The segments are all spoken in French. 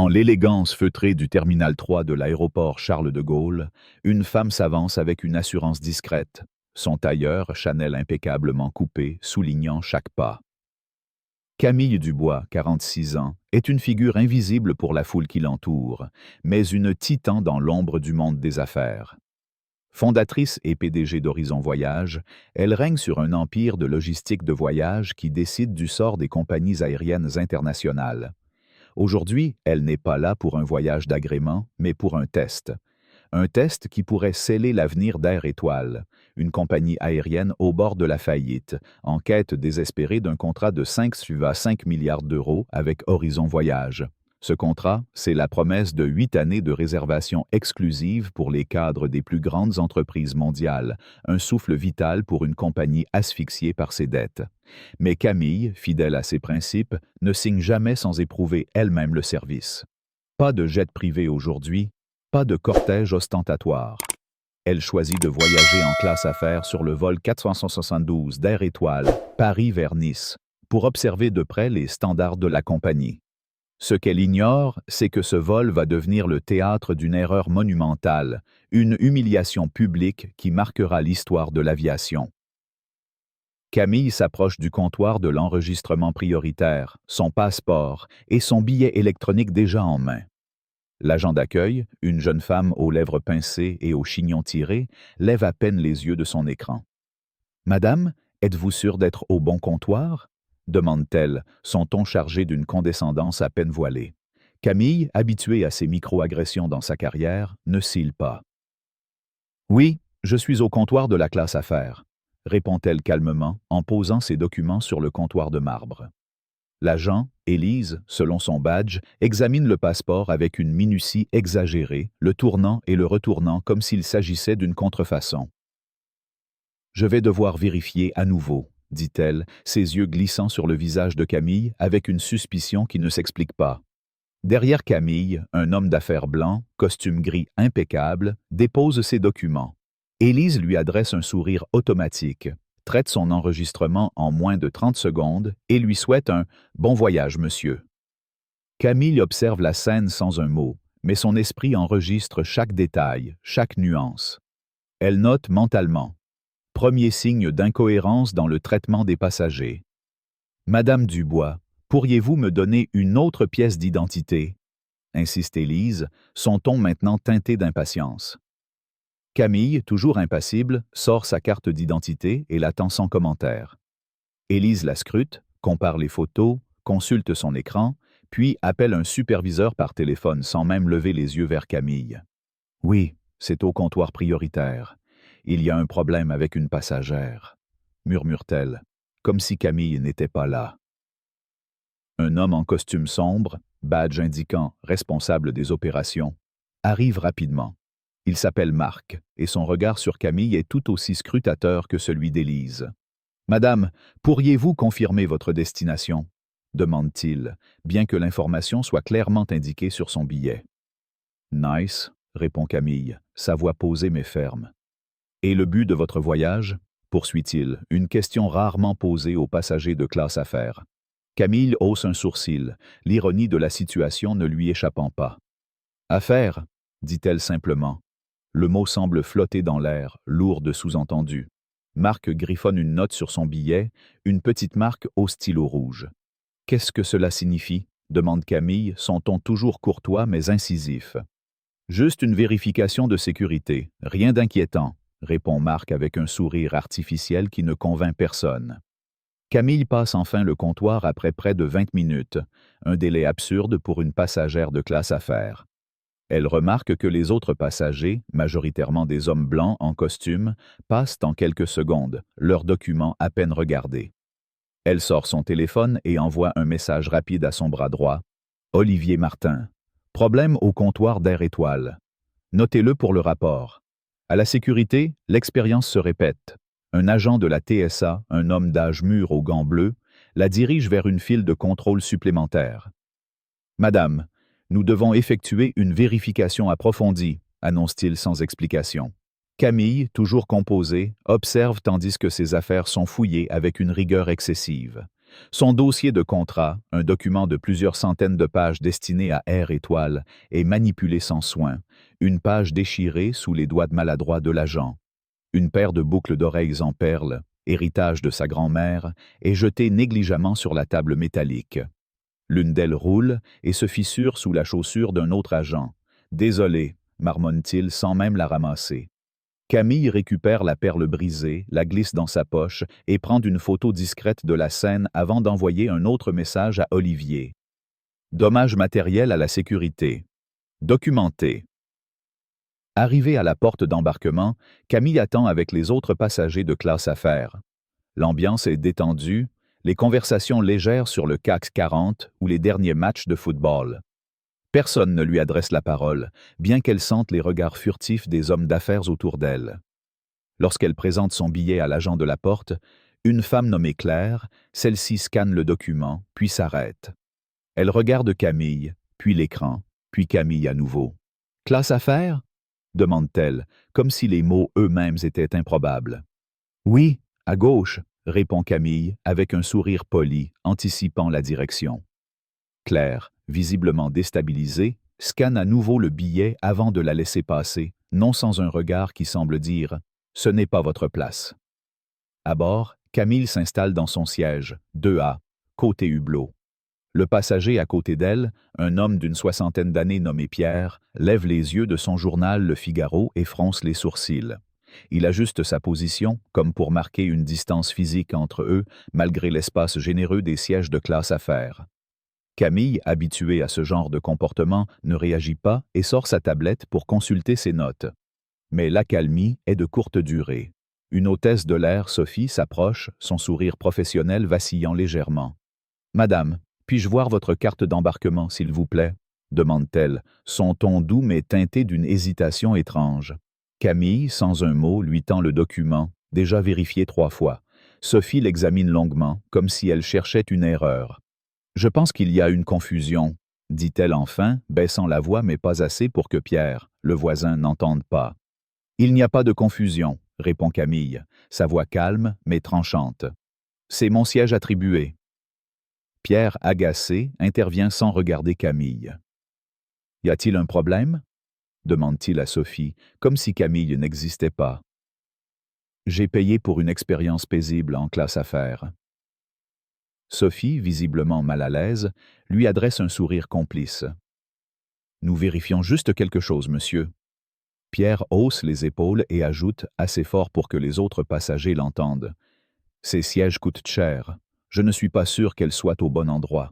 Dans l'élégance feutrée du terminal 3 de l'aéroport Charles de Gaulle, une femme s'avance avec une assurance discrète, son tailleur Chanel impeccablement coupé, soulignant chaque pas. Camille Dubois, 46 ans, est une figure invisible pour la foule qui l'entoure, mais une titan dans l'ombre du monde des affaires. Fondatrice et PDG d'Horizon Voyage, elle règne sur un empire de logistique de voyage qui décide du sort des compagnies aériennes internationales. Aujourd'hui, elle n'est pas là pour un voyage d'agrément, mais pour un test. Un test qui pourrait sceller l'avenir d'Air Étoile, une compagnie aérienne au bord de la faillite, en quête désespérée d'un contrat de 5,5 milliards d'euros avec Horizon Voyage. Ce contrat, c'est la promesse de 8 années de réservation exclusive pour les cadres des plus grandes entreprises mondiales, un souffle vital pour une compagnie asphyxiée par ses dettes. Mais Camille, fidèle à ses principes, ne signe jamais sans éprouver elle-même le service. Pas de jet privé aujourd'hui, pas de cortège ostentatoire. Elle choisit de voyager en classe affaires sur le vol 472 d'Air Étoile, Paris vers Nice, pour observer de près les standards de la compagnie. Ce qu'elle ignore, c'est que ce vol va devenir le théâtre d'une erreur monumentale, une humiliation publique qui marquera l'histoire de l'aviation. Camille s'approche du comptoir de l'enregistrement prioritaire, son passeport et son billet électronique déjà en main. L'agent d'accueil, une jeune femme aux lèvres pincées et aux chignons tirés, lève à peine les yeux de son écran. « Madame, êtes-vous sûre d'être au bon comptoir ?» demande-t-elle, son ton chargé d'une condescendance à peine voilée. Camille, habituée à ces micro-agressions dans sa carrière, ne cille pas. « Oui, je suis au comptoir de la classe affaires », répond-elle calmement en posant ses documents sur le comptoir de marbre. L'agent, Élise, selon son badge, examine le passeport avec une minutie exagérée, le tournant et le retournant comme s'il s'agissait d'une contrefaçon. « Je vais devoir vérifier à nouveau, » dit-elle, ses yeux glissant sur le visage de Camille avec une suspicion qui ne s'explique pas. Derrière Camille, un homme d'affaires blanc, costume gris impeccable, dépose ses documents. Élise lui adresse un sourire automatique, traite son enregistrement en moins de 30 secondes et lui souhaite un « bon voyage, monsieur ». Camille observe la scène sans un mot, mais son esprit enregistre chaque détail, chaque nuance. Elle note mentalement. Premier signe d'incohérence dans le traitement des passagers. « Madame Dubois, pourriez-vous me donner une autre pièce d'identité ?» insiste Élise, son ton maintenant teinté d'impatience. Camille, toujours impassible, sort sa carte d'identité et l'attend sans commentaire. Élise la scrute, compare les photos, consulte son écran, puis appelle un superviseur par téléphone sans même lever les yeux vers Camille. « Oui, c'est au comptoir prioritaire. Il y a un problème avec une passagère, » murmure-t-elle, comme si Camille n'était pas là. Un homme en costume sombre, badge indiquant « responsable des opérations », arrive rapidement. Il s'appelle Marc, et son regard sur Camille est tout aussi scrutateur que celui d'Élise. « Madame, pourriez-vous confirmer votre destination ?» demande-t-il, bien que l'information soit clairement indiquée sur son billet. « Nice », répond Camille, sa voix posée mais ferme. « Et le but de votre voyage ?» poursuit-il, une question rarement posée aux passagers de classe affaires. Camille hausse un sourcil, l'ironie de la situation ne lui échappant pas. « Affaires ?» dit-elle simplement. Le mot semble flotter dans l'air, lourd de sous-entendus. Marc griffonne une note sur son billet, une petite marque au stylo rouge. « Qu'est-ce que cela signifie ?» demande Camille, son ton toujours courtois mais incisif. « Juste une vérification de sécurité, rien d'inquiétant, » répond Marc avec un sourire artificiel qui ne convainc personne. Camille passe enfin le comptoir après près de 20 minutes, un délai absurde pour une passagère de classe affaires. Elle remarque que les autres passagers, majoritairement des hommes blancs en costume, passent en quelques secondes, leurs documents à peine regardés. Elle sort son téléphone et envoie un message rapide à son bras droit. « Olivier Martin. Problème au comptoir d'Air Étoile. Notez-le pour le rapport. À la sécurité, l'expérience se répète. Un agent de la TSA, un homme d'âge mûr aux gants bleus, la dirige vers une file de contrôle supplémentaire. « Madame, nous devons effectuer une vérification approfondie, » annonce-t-il sans explication. Camille, toujours composée, observe tandis que ses affaires sont fouillées avec une rigueur excessive. Son dossier de contrat, un document de plusieurs centaines de pages destiné à Air Étoile, est manipulé sans soin, une page déchirée sous les doigts maladroits de l'agent. Une paire de boucles d'oreilles en perles, héritage de sa grand-mère, est jetée négligemment sur la table métallique. L'une d'elles roule et se fissure sous la chaussure d'un autre agent. Désolé, marmonne-t-il sans même la ramasser. Camille récupère la perle brisée, la glisse dans sa poche et prend une photo discrète de la scène avant d'envoyer un autre message à Olivier. Dommage matériel à la sécurité. Documenté. Arrivé à la porte d'embarquement, Camille attend avec les autres passagers de classe affaires. L'ambiance est détendue, les conversations légères sur le CAC 40 ou les derniers matchs de football. Personne ne lui adresse la parole, bien qu'elle sente les regards furtifs des hommes d'affaires autour d'elle. Lorsqu'elle présente son billet à l'agent de la porte, une femme nommée Claire, celle-ci scanne le document, puis s'arrête. Elle regarde Camille, puis l'écran, puis Camille à nouveau. « Classe affaires ?» demande-t-elle, comme si les mots eux-mêmes étaient improbables. « Oui, à gauche », répond Camille, avec un sourire poli, anticipant la direction. Claire, visiblement déstabilisée, scanne à nouveau le billet avant de la laisser passer, non sans un regard qui semble dire « Ce n'est pas votre place ». À bord, Camille s'installe dans son siège, 2A, côté hublot. Le passager à côté d'elle, un homme d'une soixantaine d'années nommé Pierre, lève les yeux de son journal Le Figaro et fronce les sourcils. Il ajuste sa position, comme pour marquer une distance physique entre eux, malgré l'espace généreux des sièges de classe affaires. Camille, habituée à ce genre de comportement, ne réagit pas et sort sa tablette pour consulter ses notes. Mais l'accalmie est de courte durée. Une hôtesse de l'air, Sophie, s'approche, son sourire professionnel vacillant légèrement. « Madame, puis-je voir votre carte d'embarquement, s'il vous plaît ?» demande-t-elle, son ton doux mais teinté d'une hésitation étrange. Camille, sans un mot, lui tend le document, déjà vérifié 3 fois. Sophie l'examine longuement, comme si elle cherchait une erreur. « Je pense qu'il y a une confusion, » dit-elle enfin, baissant la voix mais pas assez pour que Pierre, le voisin, n'entende pas. « Il n'y a pas de confusion, » répond Camille, sa voix calme mais tranchante. « C'est mon siège attribué. » Pierre, agacé, intervient sans regarder Camille. « Y a-t-il un problème ?» demande-t-il à Sophie, comme si Camille n'existait pas. « J'ai payé pour une expérience paisible en classe affaires. » Sophie, visiblement mal à l'aise, lui adresse un sourire complice. « Nous vérifions juste quelque chose, monsieur. » Pierre hausse les épaules et ajoute, assez fort pour que les autres passagers l'entendent. « Ces sièges coûtent cher. Je ne suis pas sûr qu'elles soient au bon endroit. »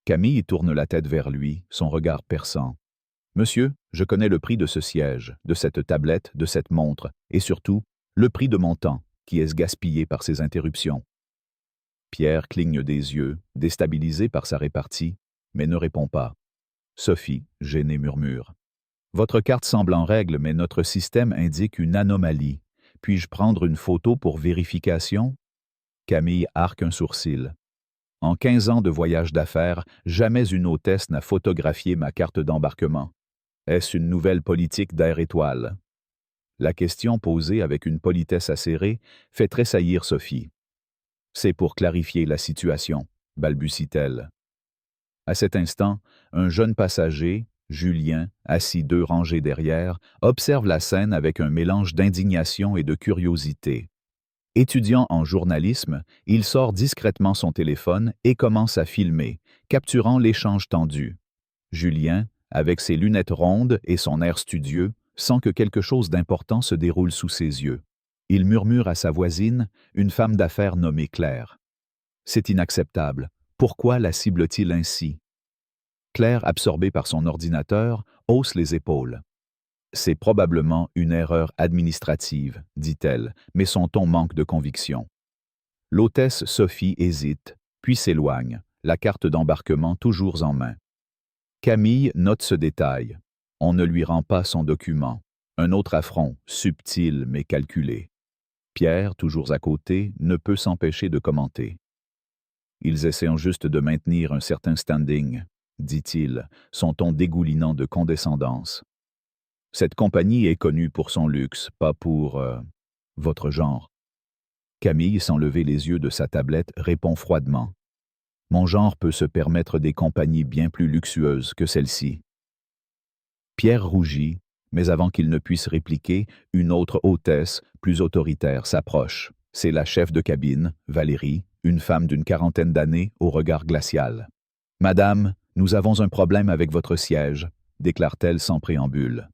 Camille tourne la tête vers lui, son regard perçant. « Monsieur, je connais le prix de ce siège, de cette tablette, de cette montre, et surtout, le prix de mon temps, qui est gaspillé par ces interruptions. » Pierre cligne des yeux, déstabilisé par sa répartie, mais ne répond pas. Sophie, gênée, murmure. « Votre carte semble en règle, mais notre système indique une anomalie. Puis-je prendre une photo pour vérification ?» Camille arque un sourcil. « En 15 ans de voyage d'affaires, jamais une hôtesse n'a photographié ma carte d'embarquement. Est-ce une nouvelle politique d'Air Étoile ?» La question posée avec une politesse acérée fait tressaillir Sophie. « C'est pour clarifier la situation, » balbutie-t-elle. À cet instant, un jeune passager, Julien, assis 2 rangées derrière, observe la scène avec un mélange d'indignation et de curiosité. Étudiant en journalisme, il sort discrètement son téléphone et commence à filmer, capturant l'échange tendu. Julien, avec ses lunettes rondes et son air studieux, sent que quelque chose d'important se déroule sous ses yeux. Il murmure à sa voisine, une femme d'affaires nommée Claire. « C'est inacceptable. Pourquoi la cible-t-il ainsi ?» Claire, absorbée par son ordinateur, hausse les épaules. « C'est probablement une erreur administrative, » dit-elle, mais son ton manque de conviction. L'hôtesse Sophie hésite, puis s'éloigne, la carte d'embarquement toujours en main. Camille note ce détail. On ne lui rend pas son document. Un autre affront, subtil mais calculé. Pierre, toujours à côté, ne peut s'empêcher de commenter. « Ils essaient juste de maintenir un certain standing, » dit-il, son ton dégoulinant de condescendance. « Cette compagnie est connue pour son luxe, pas pour votre genre. » Camille, sans lever les yeux de sa tablette, répond froidement. Mon genre peut se permettre des compagnies bien plus luxueuses que celle-ci. Pierre rougit, mais avant qu'il ne puisse répliquer, une autre hôtesse, plus autoritaire, s'approche. C'est la chef de cabine, Valérie, une femme d'une quarantaine d'années, au regard glacial. « Madame, nous avons un problème avec votre siège », déclare-t-elle sans préambule.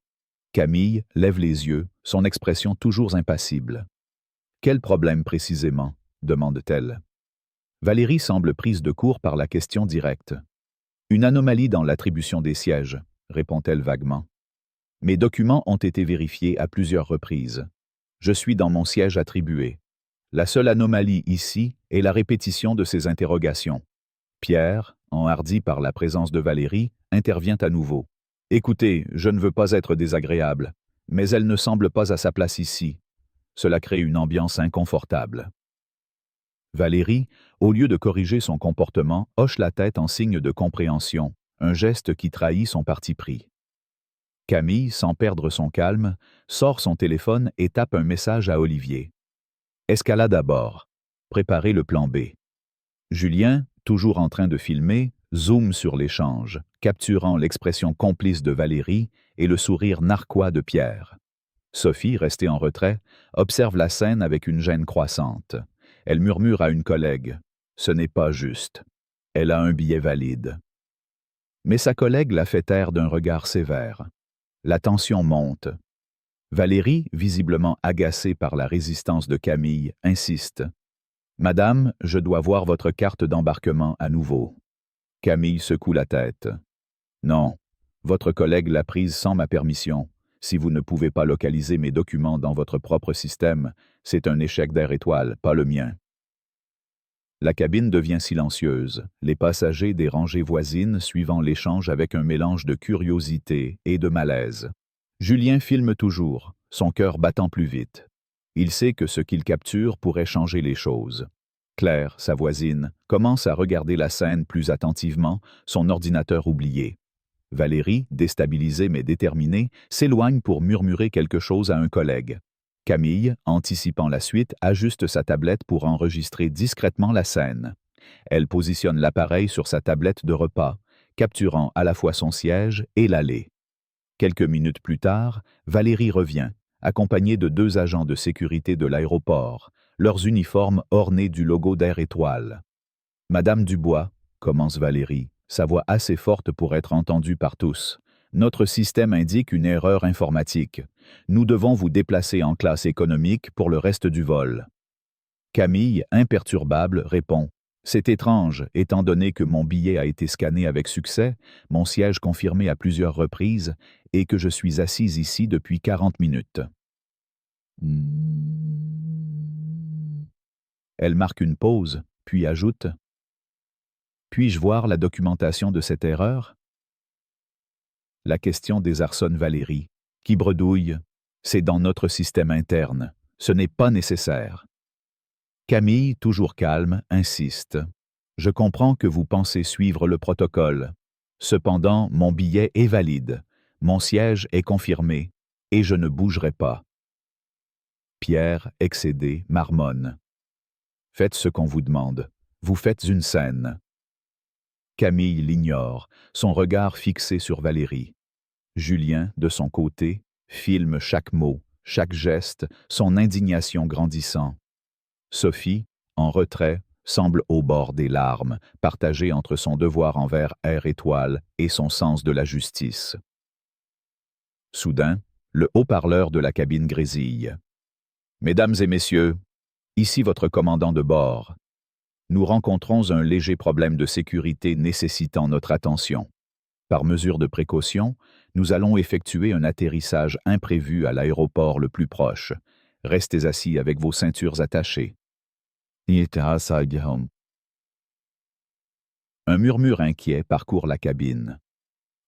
Camille lève les yeux, son expression toujours impassible. « Quel problème précisément ?» demande-t-elle. Valérie semble prise de court par la question directe. « Une anomalie dans l'attribution des sièges », répond-elle vaguement. « Mes documents ont été vérifiés à plusieurs reprises. Je suis dans mon siège attribué. La seule anomalie ici est la répétition de ces interrogations. » Pierre, enhardi par la présence de Valérie, intervient à nouveau. « Écoutez, je ne veux pas être désagréable, mais elle ne semble pas à sa place ici. Cela crée une ambiance inconfortable. » Valérie, au lieu de corriger son comportement, hoche la tête en signe de compréhension, un geste qui trahit son parti pris. Camille, sans perdre son calme, sort son téléphone et tape un message à Olivier. Escalade à bord. Préparez le plan B. Julien, toujours en train de filmer, zoome sur l'échange, capturant l'expression complice de Valérie et le sourire narquois de Pierre. Sophie, restée en retrait, observe la scène avec une gêne croissante. Elle murmure à une collègue. Ce n'est pas juste. Elle a un billet valide. Mais sa collègue la fait taire d'un regard sévère. La tension monte. Valérie, visiblement agacée par la résistance de Camille, insiste. « Madame, je dois voir votre carte d'embarquement à nouveau. » Camille secoue la tête. « Non, votre collègue l'a prise sans ma permission. Si vous ne pouvez pas localiser mes documents dans votre propre système, c'est un échec d'Air Étoile, pas le mien. » La cabine devient silencieuse, les passagers des rangées voisines suivant l'échange avec un mélange de curiosité et de malaise. Julien filme toujours, son cœur battant plus vite. Il sait que ce qu'il capture pourrait changer les choses. Claire, sa voisine, commence à regarder la scène plus attentivement, son ordinateur oublié. Valérie, déstabilisée mais déterminée, s'éloigne pour murmurer quelque chose à un collègue. Camille, anticipant la suite, ajuste sa tablette pour enregistrer discrètement la scène. Elle positionne l'appareil sur sa tablette de repas, capturant à la fois son siège et l'allée. Quelques minutes plus tard, Valérie revient, accompagnée de 2 agents de sécurité de l'aéroport, leurs uniformes ornés du logo d'Air Étoile. « Madame Dubois », commence Valérie, sa voix assez forte pour être entendue par tous. « Notre système indique une erreur informatique. Nous devons vous déplacer en classe économique pour le reste du vol. » Camille, imperturbable, répond. « C'est étrange, étant donné que mon billet a été scanné avec succès, mon siège confirmé à plusieurs reprises, et que je suis assise ici depuis 40 minutes. » Elle marque une pause, puis ajoute. « Puis-je voir la documentation de cette erreur ?» La question désarçonne Valérie, qui bredouille. « C'est dans notre système interne. Ce n'est pas nécessaire. » Camille, toujours calme, insiste. « Je comprends que vous pensez suivre le protocole. Cependant, mon billet est valide. Mon siège est confirmé, et je ne bougerai pas. » Pierre, excédé, marmonne. « Faites ce qu'on vous demande. Vous faites une scène. » Camille l'ignore, son regard fixé sur Valérie. Julien, de son côté, filme chaque mot, chaque geste, son indignation grandissant. Sophie, en retrait, semble au bord des larmes, partagée entre son devoir envers Air Étoile et son sens de la justice. Soudain, le haut-parleur de la cabine grésille. « Mesdames et messieurs, ici votre commandant de bord. Nous rencontrons un léger problème de sécurité nécessitant notre attention. Par mesure de précaution, nous allons effectuer un atterrissage imprévu à l'aéroport le plus proche. Restez assis avec vos ceintures attachées. » Un murmure inquiet parcourt la cabine.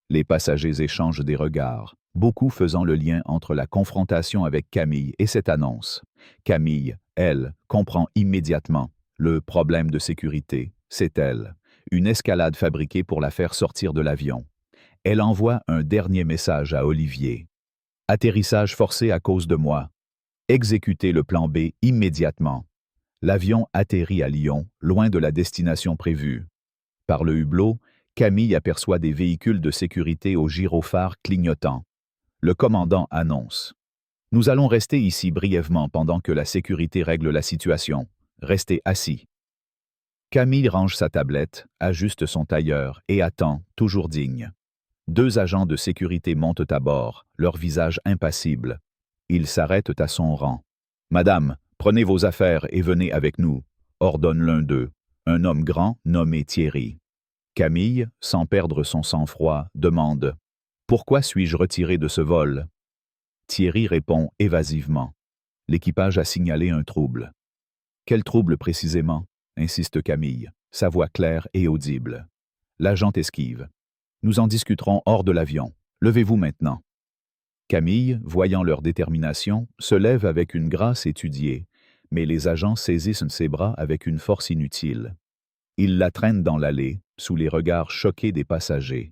Les passagers échangent des regards, beaucoup faisant le lien entre la confrontation avec Camille et cette annonce. Camille, elle, comprend immédiatement. Le problème de sécurité, c'est elle. Une escalade fabriquée pour la faire sortir de l'avion. Elle envoie un dernier message à Olivier. Atterrissage forcé à cause de moi. Exécutez le plan B immédiatement. L'avion atterrit à Lyon, loin de la destination prévue. Par le hublot, Camille aperçoit des véhicules de sécurité aux gyrophares clignotants. Le commandant annonce: « Nous allons rester ici brièvement pendant que la sécurité règle la situation. Restez assis. » Camille range sa tablette, ajuste son tailleur et attend, toujours digne. Deux agents de sécurité montent à bord, leur visage impassible. Ils s'arrêtent à son rang. « Madame, prenez vos affaires et venez avec nous », ordonne l'un d'eux, un homme grand nommé Thierry. Camille, sans perdre son sang-froid, demande: « Pourquoi suis-je retiré de ce vol ?» Thierry répond évasivement: « L'équipage a signalé un trouble. » « Quel trouble précisément ?» insiste Camille, sa voix claire et audible. L'agent esquive: « Nous en discuterons hors de l'avion. Levez-vous maintenant. » Camille, voyant leur détermination, se lève avec une grâce étudiée, mais les agents saisissent ses bras avec une force inutile. Ils la traînent dans l'allée, sous les regards choqués des passagers.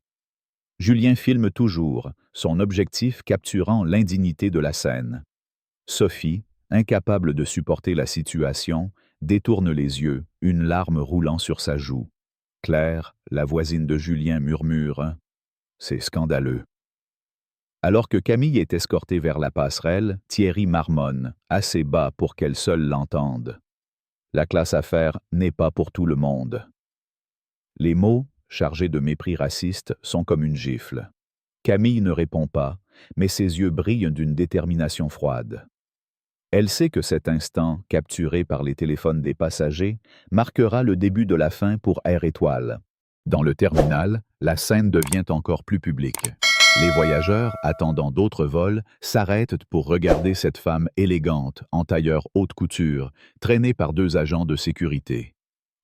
Julien filme toujours, son objectif capturant l'indignité de la scène. Sophie, incapable de supporter la situation, détourne les yeux, une larme roulant sur sa joue. Claire, la voisine de Julien, murmure: « C'est scandaleux. » Alors que Camille est escortée vers la passerelle, Thierry marmonne, assez bas pour qu'elle seule l'entende: « La classe affaires n'est pas pour tout le monde. » Les mots, chargés de mépris raciste, sont comme une gifle. Camille ne répond pas, mais ses yeux brillent d'une détermination froide. Elle sait que cet instant, capturé par les téléphones des passagers, marquera le début de la fin pour Air Étoile. Dans le terminal, la scène devient encore plus publique. Les voyageurs, attendant d'autres vols, s'arrêtent pour regarder cette femme élégante, en tailleur haute couture, traînée par deux agents de sécurité.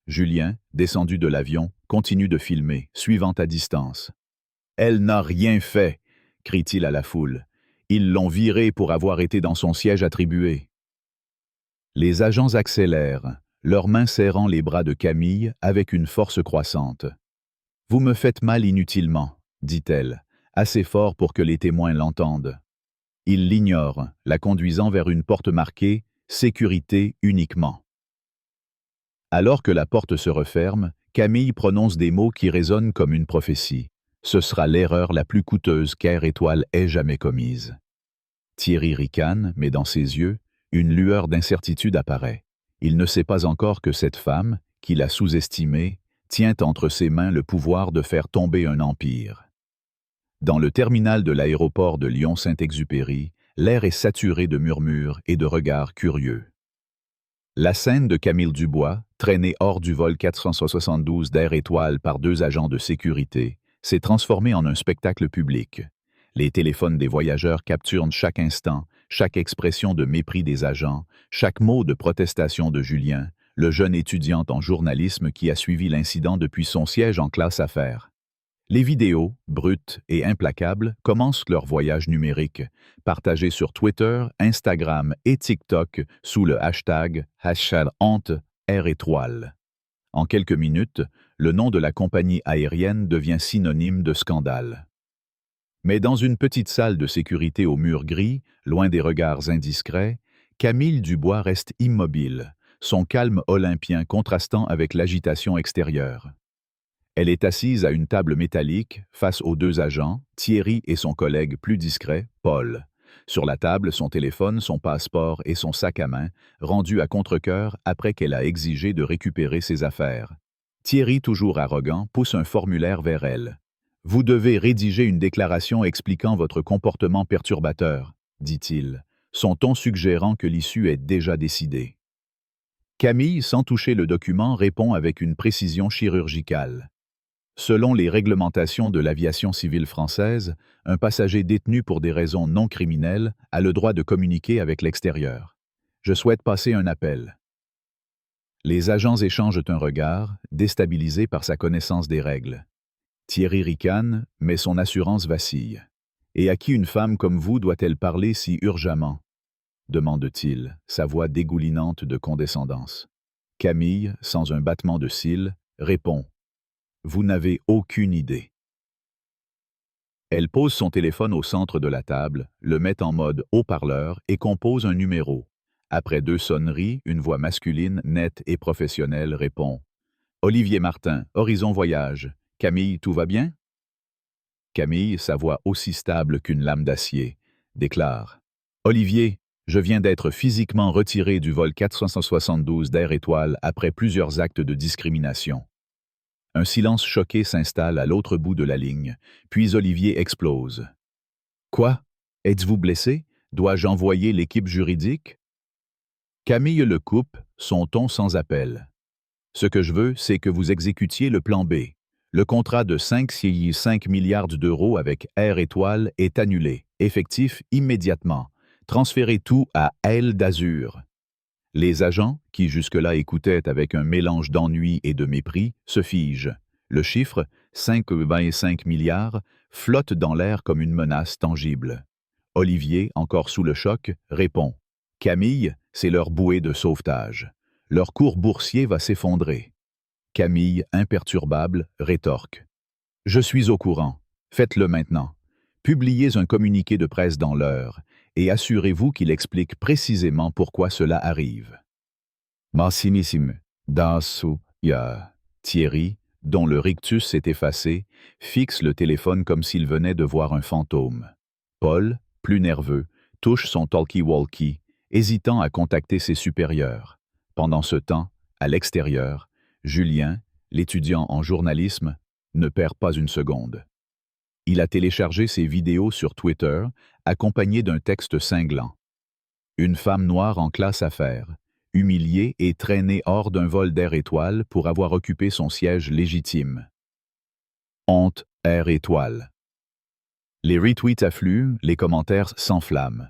Julien, descendu de l'avion, continue de filmer, suivant à distance. « Elle n'a rien fait !» crie-t-il à la foule. « Ils l'ont virée pour avoir été dans son siège attribué. » Les agents accélèrent, leurs mains serrant les bras de Camille avec une force croissante. « Vous me faites mal inutilement, » dit-elle, assez fort pour que les témoins l'entendent. Ils l'ignorent, la conduisant vers une porte marquée « Sécurité uniquement ». Alors que la porte se referme, Camille prononce des mots qui résonnent comme une prophétie. Ce sera l'erreur la plus coûteuse qu'Air Étoile ait jamais commise. Thierry ricane, mais dans ses yeux, une lueur d'incertitude apparaît. Il ne sait pas encore que cette femme, qu'il a sous-estimée, tient entre ses mains le pouvoir de faire tomber un empire. Dans le terminal de l'aéroport de Lyon-Saint-Exupéry, l'air est saturé de murmures et de regards curieux. La scène de Camille Dubois, traînée hors du vol 472 d'Air Étoile par deux agents de sécurité, s'est transformée en un spectacle public. Les téléphones des voyageurs capturent chaque instant, chaque expression de mépris des agents, chaque mot de protestation de Julien, le jeune étudiant en journalisme qui a suivi l'incident depuis son siège en classe affaires. Les vidéos, brutes et implacables, commencent leur voyage numérique, partagés sur Twitter, Instagram et TikTok sous le hashtag #honte Air Étoile. En quelques minutes, le nom de la compagnie aérienne devient synonyme de scandale. Mais dans une petite salle de sécurité aux murs gris, loin des regards indiscrets, Camille Dubois reste immobile, son calme olympien contrastant avec l'agitation extérieure. Elle est assise à une table métallique, face aux deux agents, Thierry et son collègue plus discret, Paul. Sur la table, son téléphone, son passeport et son sac à main, rendus à contre-cœur après qu'elle a exigé de récupérer ses affaires. Thierry, toujours arrogant, pousse un formulaire vers elle. « Vous devez rédiger une déclaration expliquant votre comportement perturbateur, » dit-il, son ton suggérant que l'issue est déjà décidée. Camille, sans toucher le document, répond avec une précision chirurgicale. Selon les réglementations de l'aviation civile française, un passager détenu pour des raisons non criminelles a le droit de communiquer avec l'extérieur. Je souhaite passer un appel. Les agents échangent un regard, déstabilisés par sa connaissance des règles. Thierry ricane, mais son assurance vacille. « Et à qui une femme comme vous doit-elle parler si urgemment ?» demande-t-il, sa voix dégoulinante de condescendance. Camille, sans un battement de cils, répond: « Vous n'avez aucune idée. » Elle pose son téléphone au centre de la table, le met en mode haut-parleur et compose un numéro. Après 2 sonneries, une voix masculine, nette et professionnelle répond. Olivier Martin, Horizon Voyage. Camille, tout va bien? Camille, sa voix aussi stable qu'une lame d'acier, déclare. Olivier, je viens d'être physiquement retiré du vol 472 d'Air Étoile après plusieurs actes de discrimination. Un silence choqué s'installe à l'autre bout de la ligne, puis Olivier explose. Quoi? Êtes-vous blessé? Dois-je envoyer l'équipe juridique? Camille le coupe, son ton sans appel. Ce que je veux, c'est que vous exécutiez le plan B. Le contrat de 5 milliards d'euros avec Air Étoile est annulé, effectif immédiatement. Transférez tout à Aile d'Azur. Les agents, qui jusque-là écoutaient avec un mélange d'ennui et de mépris, se figent. Le chiffre, 5,25 milliards, flotte dans l'air comme une menace tangible. Olivier, encore sous le choc, répond. Camille, c'est leur bouée de sauvetage. Leur cours boursier va s'effondrer. Camille, imperturbable, rétorque. Je suis au courant. Faites-le maintenant. Publiez un communiqué de presse dans l'heure et assurez-vous qu'il explique précisément pourquoi cela arrive. Massimissime, Dasu, ya. Thierry, dont le rictus s'est effacé, fixe le téléphone comme s'il venait de voir un fantôme. Paul, plus nerveux, touche son talkie-walkie, hésitant à contacter ses supérieurs. Pendant ce temps, à l'extérieur, Julien, l'étudiant en journalisme, ne perd pas une seconde. Il a téléchargé ses vidéos sur Twitter, accompagné d'un texte cinglant. Une femme noire en classe affaires, humiliée et traînée hors d'un vol d'Air Étoile pour avoir occupé son siège légitime. Honte, Air Étoile. Les retweets affluent, les commentaires s'enflamment.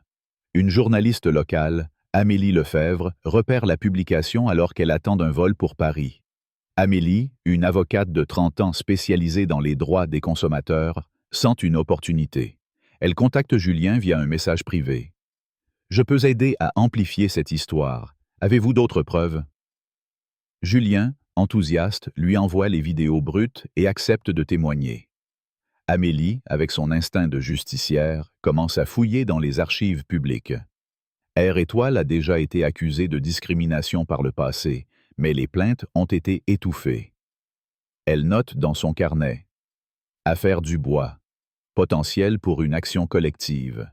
Une journaliste locale, Amélie Lefebvre, repère la publication alors qu'elle attend un vol pour Paris. Amélie, une avocate de 30 ans spécialisée dans les droits des consommateurs, sent une opportunité. Elle contacte Julien via un message privé. « Je peux aider à amplifier cette histoire. Avez-vous d'autres preuves? » Julien, enthousiaste, lui envoie les vidéos brutes et accepte de témoigner. Amélie, avec son instinct de justicière, commence à fouiller dans les archives publiques. Air Étoile a déjà été accusé de discrimination par le passé, mais les plaintes ont été étouffées. Elle note dans son carnet « Affaire Dubois, potentiel pour une action collective ».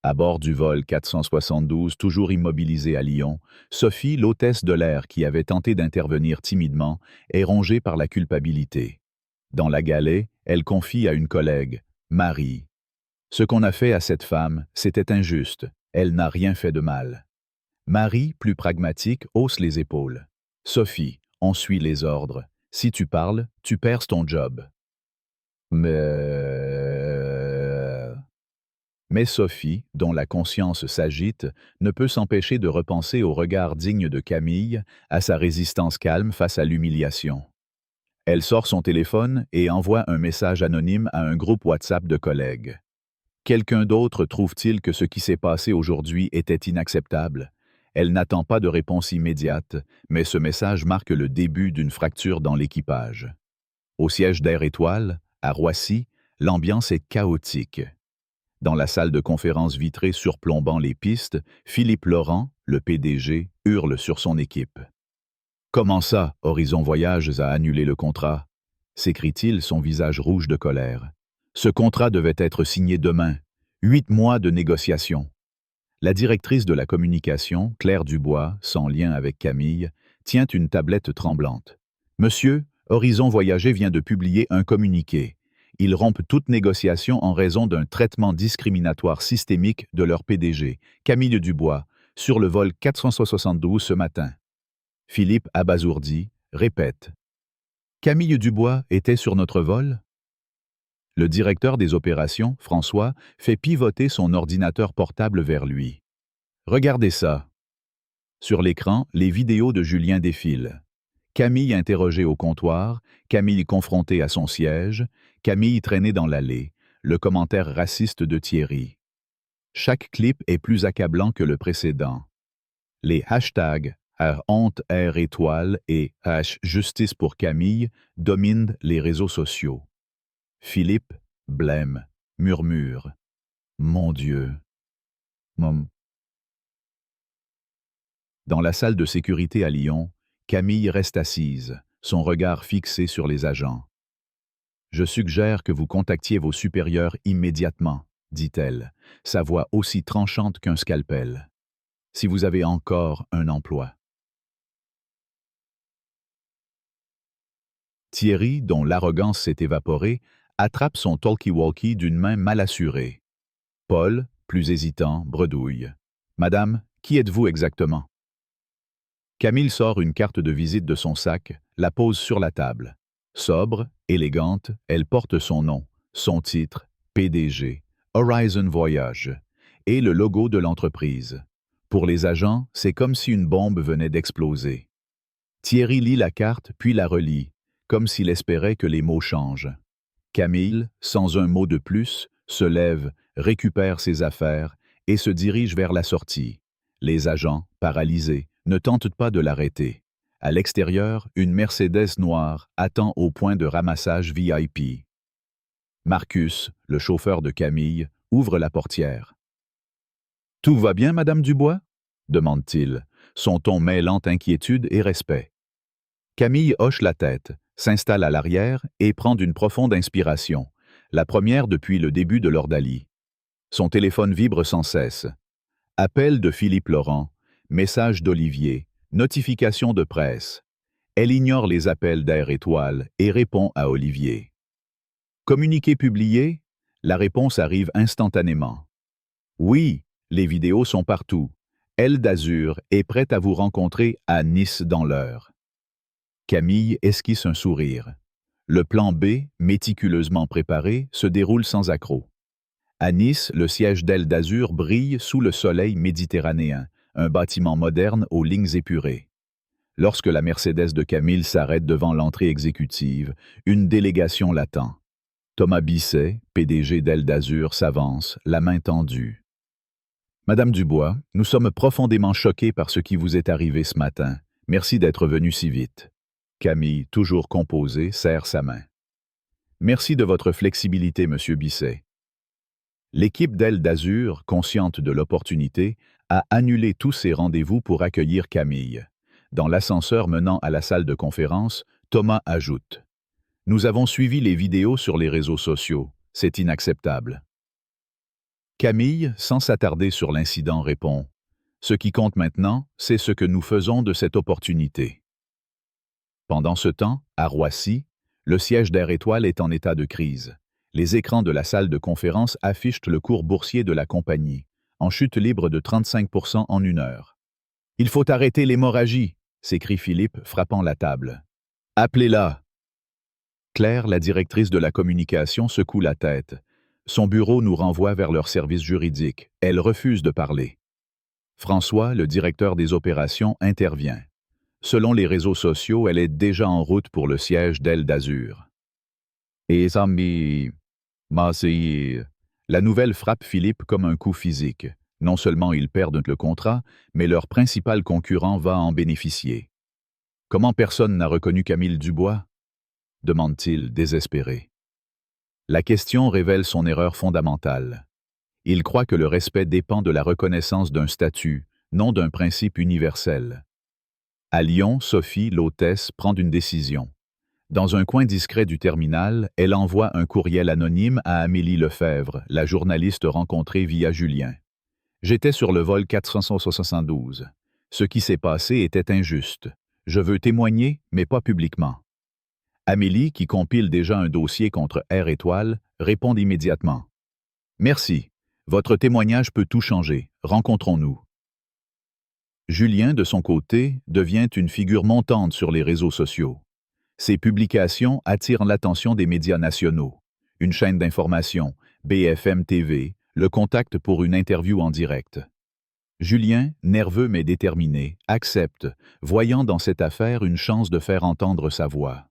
À bord du vol 472, toujours immobilisé à Lyon, Sophie, l'hôtesse de l'air qui avait tenté d'intervenir timidement, est rongée par la culpabilité. Dans la galerie, elle confie à une collègue, Marie. Ce qu'on a fait à cette femme, c'était injuste. Elle n'a rien fait de mal. Marie, plus pragmatique, hausse les épaules. Sophie, on suit les ordres. Si tu parles, tu perds ton job. Mais Sophie, dont la conscience s'agite, ne peut s'empêcher de repenser au regard digne de Camille, à sa résistance calme face à l'humiliation. Elle sort son téléphone et envoie un message anonyme à un groupe WhatsApp de collègues. Quelqu'un d'autre trouve-t-il que ce qui s'est passé aujourd'hui était inacceptable? Elle n'attend pas de réponse immédiate, mais ce message marque le début d'une fracture dans l'équipage. Au siège d'Air Étoile, à Roissy, l'ambiance est chaotique. Dans la salle de conférence vitrée surplombant les pistes, Philippe Laurent, le PDG, hurle sur son équipe. « Comment ça, Horizon Voyages a annulé le contrat ?» s'écrie-t-il, son visage rouge de colère. « Ce contrat devait être signé demain. 8 mois de négociations. » La directrice de la communication, Claire Dubois, sans lien avec Camille, tient une tablette tremblante. « Monsieur, Horizon Voyager vient de publier un communiqué. Ils rompent toute négociation en raison d'un traitement discriminatoire systémique de leur PDG, Camille Dubois, sur le vol 472 ce matin. » Philippe, abasourdi, répète. « Camille Dubois était sur notre vol ?» Le directeur des opérations, François, fait pivoter son ordinateur portable vers lui. « Regardez ça. » Sur l'écran, les vidéos de Julien défilent. Camille interrogée au comptoir, Camille confrontée à son siège, Camille traînée dans l'allée, le commentaire raciste de Thierry. Chaque clip est plus accablant que le précédent. Les hashtags honte Air Étoile et justice pour Camille dominent les réseaux sociaux. Philippe blême, murmure. Mon Dieu. Dans la salle de sécurité à Lyon, Camille reste assise, son regard fixé sur les agents. « Je suggère que vous contactiez vos supérieurs immédiatement, » dit-elle, sa voix aussi tranchante qu'un scalpel. « Si vous avez encore un emploi. » Thierry, dont l'arrogance s'est évaporée, attrape son talkie-walkie d'une main mal assurée. Paul, plus hésitant, bredouille. « Madame, qui êtes-vous exactement ?» Camille sort une carte de visite de son sac, la pose sur la table. Sobre, élégante, elle porte son nom, son titre, PDG, Horizon Voyage, et le logo de l'entreprise. Pour les agents, c'est comme si une bombe venait d'exploser. Thierry lit la carte puis la relit, comme s'il espérait que les mots changent. Camille, sans un mot de plus, se lève, récupère ses affaires et se dirige vers la sortie. Les agents, paralysés, ne tentent pas de l'arrêter. À l'extérieur, une Mercedes noire attend au point de ramassage VIP. Marcus, le chauffeur de Camille, ouvre la portière. « Tout va bien, Madame Dubois ?» demande-t-il, son ton mêlant inquiétude et respect. Camille hoche la tête, s'installe à l'arrière et prend d'une profonde inspiration, la première depuis le début de l'ordalie. Son téléphone vibre sans cesse. Appel de Philippe Laurent, message d'Olivier, notification de presse. Elle ignore les appels d'Air Étoile et répond à Olivier. Communiqué publié, la réponse arrive instantanément. Oui, les vidéos sont partout. Aile d'Azur est prête à vous rencontrer à Nice dans l'heure. Camille esquisse un sourire. Le plan B, méticuleusement préparé, se déroule sans accroc. À Nice, le siège d'Aile d'Azur brille sous le soleil méditerranéen, un bâtiment moderne aux lignes épurées. Lorsque la Mercedes de Camille s'arrête devant l'entrée exécutive, une délégation l'attend. Thomas Bisset, PDG d'Aile d'Azur, s'avance, la main tendue. « Madame Dubois, nous sommes profondément choqués par ce qui vous est arrivé ce matin. Merci d'être venue si vite. » Camille, toujours composée, serre sa main. « Merci de votre flexibilité, Monsieur Bisset. » L'équipe d'Aile d'Azur, consciente de l'opportunité, a annulé tous ses rendez-vous pour accueillir Camille. Dans l'ascenseur menant à la salle de conférence, Thomas ajoute « Nous avons suivi les vidéos sur les réseaux sociaux. C'est inacceptable. » Camille, sans s'attarder sur l'incident, répond « Ce qui compte maintenant, c'est ce que nous faisons de cette opportunité. » Pendant ce temps, à Roissy, le siège d'Air Étoile est en état de crise. Les écrans de la salle de conférence affichent le cours boursier de la compagnie, en chute libre de 35% en une heure. « Il faut arrêter l'hémorragie !» s'écrie Philippe, frappant la table. « Appelez-la !» Claire, la directrice de la communication, secoue la tête. Son bureau nous renvoie vers leur service juridique. Elle refuse de parler. François, le directeur des opérations, intervient. Selon les réseaux sociaux, elle est déjà en route pour le siège d'Aile d'Azur. Et amis, la nouvelle frappe Philippe comme un coup physique. Non seulement ils perdent le contrat, mais leur principal concurrent va en bénéficier. « Comment personne n'a reconnu Camille Dubois ?» demande-t-il désespéré. La question révèle son erreur fondamentale. Il croit que le respect dépend de la reconnaissance d'un statut, non d'un principe universel. À Lyon, Sophie, l'hôtesse, prend une décision. Dans un coin discret du terminal, elle envoie un courriel anonyme à Amélie Lefebvre, la journaliste rencontrée via Julien. « J'étais sur le vol 472. Ce qui s'est passé était injuste. Je veux témoigner, mais pas publiquement. » Amélie, qui compile déjà un dossier contre Air Étoile, répond immédiatement. « Merci. Votre témoignage peut tout changer. Rencontrons-nous. » Julien, de son côté, devient une figure montante sur les réseaux sociaux. Ses publications attirent l'attention des médias nationaux. Une chaîne d'information, BFM TV, le contacte pour une interview en direct. Julien, nerveux mais déterminé, accepte, voyant dans cette affaire une chance de faire entendre sa voix.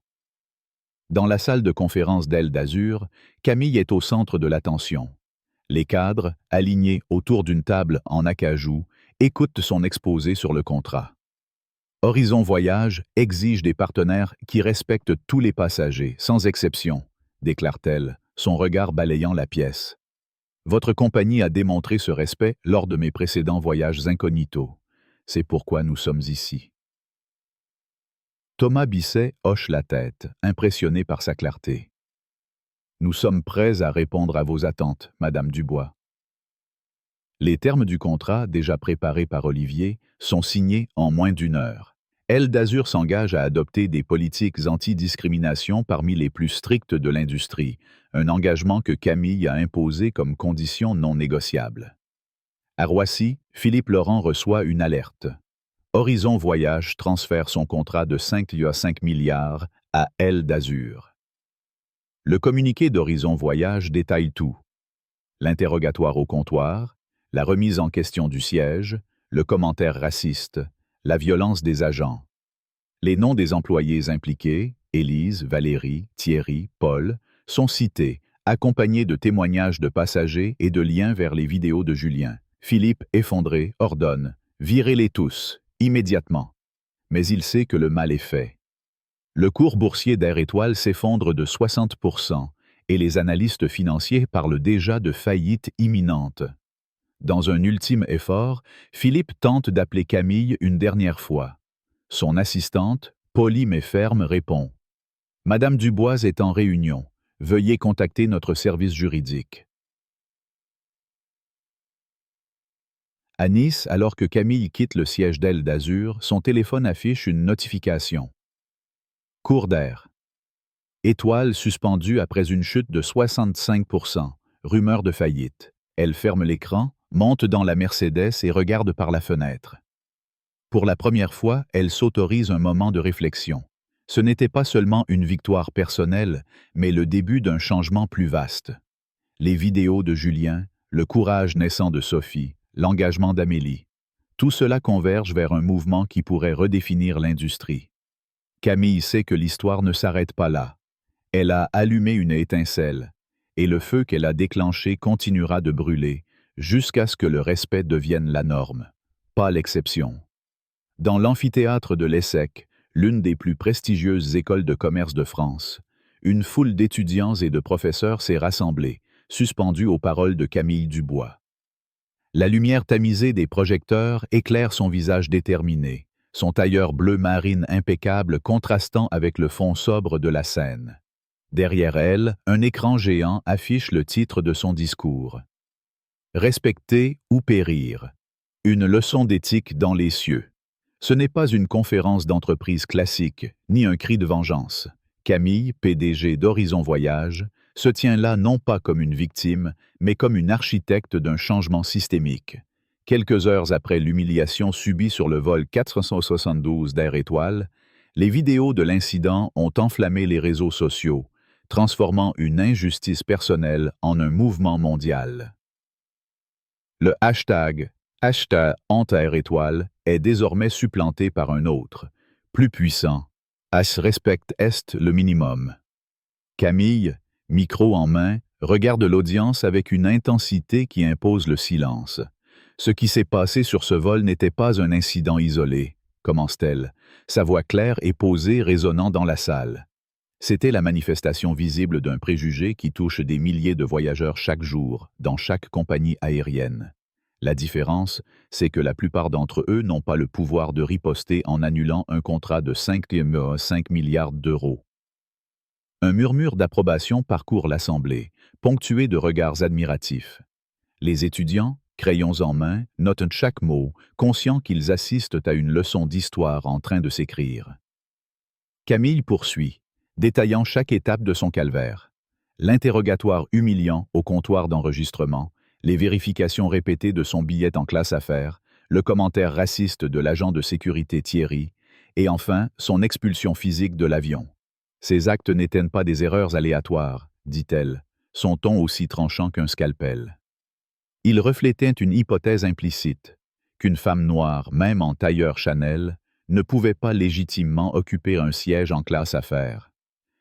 Dans la salle de conférence d'Aile d'Azur, Camille est au centre de l'attention. Les cadres, alignés autour d'une table en acajou, écoutent son exposé sur le contrat. Horizon Voyage exige des partenaires qui respectent tous les passagers, sans exception, déclare-t-elle, son regard balayant la pièce. Votre compagnie a démontré ce respect lors de mes précédents voyages incognito. C'est pourquoi nous sommes ici. Thomas Bisset hoche la tête, impressionné par sa clarté. Nous sommes prêts à répondre à vos attentes, Madame Dubois. Les termes du contrat, déjà préparés par Olivier, sont signés en moins d'une heure. Elle d'Azur s'engage à adopter des politiques anti-discrimination parmi les plus strictes de l'industrie, un engagement que Camille a imposé comme condition non négociable. À Roissy, Philippe Laurent reçoit une alerte. Horizon Voyage transfère son contrat de 5,5 milliards à Elle d'Azur. Le communiqué d'Horizon Voyage détaille tout. L'interrogatoire au comptoir, la remise en question du siège, le commentaire raciste, la violence des agents. Les noms des employés impliqués, Élise, Valérie, Thierry, Paul, sont cités, accompagnés de témoignages de passagers et de liens vers les vidéos de Julien. Philippe, effondré, ordonne « Virez-les tous, immédiatement ». Mais il sait que le mal est fait. Le cours boursier d'Air Étoile s'effondre de 60% et les analystes financiers parlent déjà de faillite imminente. Dans un ultime effort, Philippe tente d'appeler Camille une dernière fois. Son assistante, polie mais ferme, répond « Madame Dubois est en réunion. Veuillez contacter notre service juridique. » À Nice, alors que Camille quitte le siège d'Aile d'Azur, son téléphone affiche une notification. Cours d'air. Étoile suspendue après une chute de 65%. Rumeur de faillite. Elle ferme l'écran, monte dans la Mercedes et regarde par la fenêtre. Pour la première fois, elle s'autorise un moment de réflexion. Ce n'était pas seulement une victoire personnelle, mais le début d'un changement plus vaste. Les vidéos de Julien, le courage naissant de Sophie, l'engagement d'Amélie. Tout cela converge vers un mouvement qui pourrait redéfinir l'industrie. Camille sait que l'histoire ne s'arrête pas là. Elle a allumé une étincelle, et le feu qu'elle a déclenché continuera de brûler, jusqu'à ce que le respect devienne la norme, pas l'exception. Dans l'amphithéâtre de l'ESSEC, l'une des plus prestigieuses écoles de commerce de France, une foule d'étudiants et de professeurs s'est rassemblée, suspendue aux paroles de Camille Dubois. La lumière tamisée des projecteurs éclaire son visage déterminé, son tailleur bleu marine impeccable contrastant avec le fond sobre de la scène. Derrière elle, un écran géant affiche le titre de son discours. Respecter ou périr. Une leçon d'éthique dans les cieux. Ce n'est pas une conférence d'entreprise classique, ni un cri de vengeance. Camille, PDG d'Horizon Voyage, se tient là non pas comme une victime, mais comme une architecte d'un changement systémique. Quelques heures après l'humiliation subie sur le vol 472 d'Air Étoile, les vidéos de l'incident ont enflammé les réseaux sociaux, transformant une injustice personnelle en un mouvement mondial. Le hashtag Honte à Air Étoile est désormais supplanté par un autre, plus puissant. As respect est le minimum. Camille, micro en main, regarde l'audience avec une intensité qui impose le silence. Ce qui s'est passé sur ce vol n'était pas un incident isolé, commence-t-elle, sa voix claire et posée résonnant dans la salle. C'était la manifestation visible d'un préjugé qui touche des milliers de voyageurs chaque jour, dans chaque compagnie aérienne. La différence, c'est que la plupart d'entre eux n'ont pas le pouvoir de riposter en annulant un contrat de 5,5 milliards d'euros. Un murmure d'approbation parcourt l'Assemblée, ponctué de regards admiratifs. Les étudiants, crayons en main, notent chaque mot, conscients qu'ils assistent à une leçon d'histoire en train de s'écrire. Camille poursuit, détaillant chaque étape de son calvaire. L'interrogatoire humiliant au comptoir d'enregistrement, les vérifications répétées de son billet en classe affaires, le commentaire raciste de l'agent de sécurité Thierry, et enfin son expulsion physique de l'avion. Ces actes n'étaient pas des erreurs aléatoires, dit-elle, son ton aussi tranchant qu'un scalpel. Ils reflétaient une hypothèse implicite, qu'une femme noire, même en tailleur Chanel, ne pouvait pas légitimement occuper un siège en classe affaires.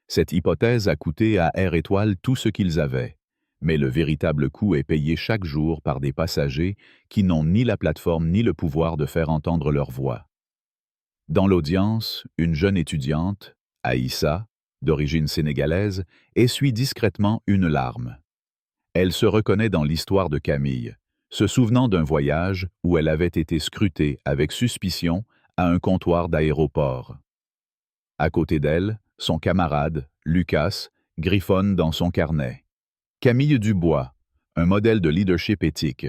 Cette hypothèse a coûté à Air Étoile tout ce qu'ils avaient, mais le véritable coût est payé chaque jour par des passagers qui n'ont ni la plateforme ni le pouvoir de faire entendre leur voix. Dans l'audience, une jeune étudiante, Aïssa, d'origine sénégalaise, essuie discrètement une larme. Elle se reconnaît dans l'histoire de Camille, se souvenant d'un voyage où elle avait été scrutée avec suspicion à un comptoir d'aéroport. À côté d'elle, son camarade, Lucas, griffonne dans son carnet. Camille Dubois, un modèle de leadership éthique.